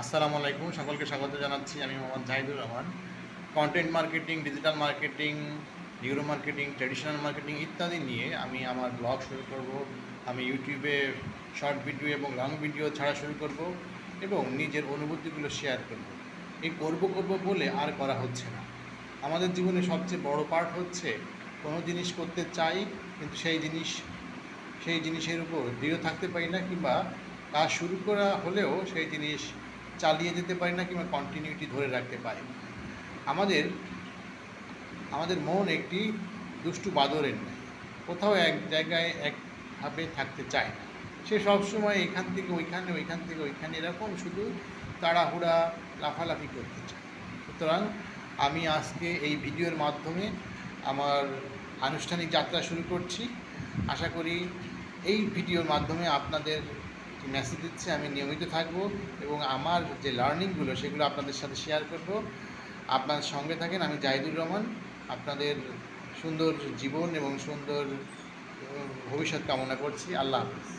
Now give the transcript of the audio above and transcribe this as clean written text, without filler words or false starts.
আসসালামু আলাইকুম, সকলকে স্বাগত জানাচ্ছি। আমি Mohammad Jahidur Rahman. Content marketing, digital marketing, neuro marketing, traditional marketing ইত্যাদি নিয়ে আমি আমার ব্লগ শুরু করব। আমি ইউটিউবে শর্ট ভিডিও এবং লং ভিডিও ছাড়া শুরু করব এবং নিজের অনুভূতিগুলো শেয়ার করব। এই করব বলে আর করা হচ্ছে না। আমাদের জীবনে সবচেয়ে বড় পার্ট হচ্ছে কোনো জিনিস করতে চাই, কিন্তু সেই জিনিসের উপর দৃঢ় থাকতে পারি না, কিংবা কাজ শুরু করা হলেও সেই জিনিস চালিয়ে যেতে পারি না, কিংবা কন্টিনিউটি ধরে রাখতে পারি না। আমাদের আমাদের মন একটি দুষ্টু বাদরের ন্যায়, কোথাও এক জায়গায় একভাবে থাকতে চায় না। সে সবসময় এখান থেকে ওইখানে, ওইখান থেকে ওইখানে, এরকম শুধু তাড়াহুড়া লাফালাফি করতে চায়। সুতরাং আমি আজকে এই ভিডিওর মাধ্যমে আমার আনুষ্ঠানিক যাত্রা শুরু করছি। আশা করি এই ভিডিওর মাধ্যমে আপনাদের মেসেজ দিচ্ছে আমি নিয়মিত থাকব এবং আমার যে লার্নিংগুলো সেগুলো আপনাদের সাথে শেয়ার করব। আপনার সঙ্গে থাকেন, আমি জাহিদুর রহমান। আপনাদের সুন্দর জীবন এবং সুন্দর ভবিষ্যৎ কামনা করছি। আল্লাহ হাফিজ।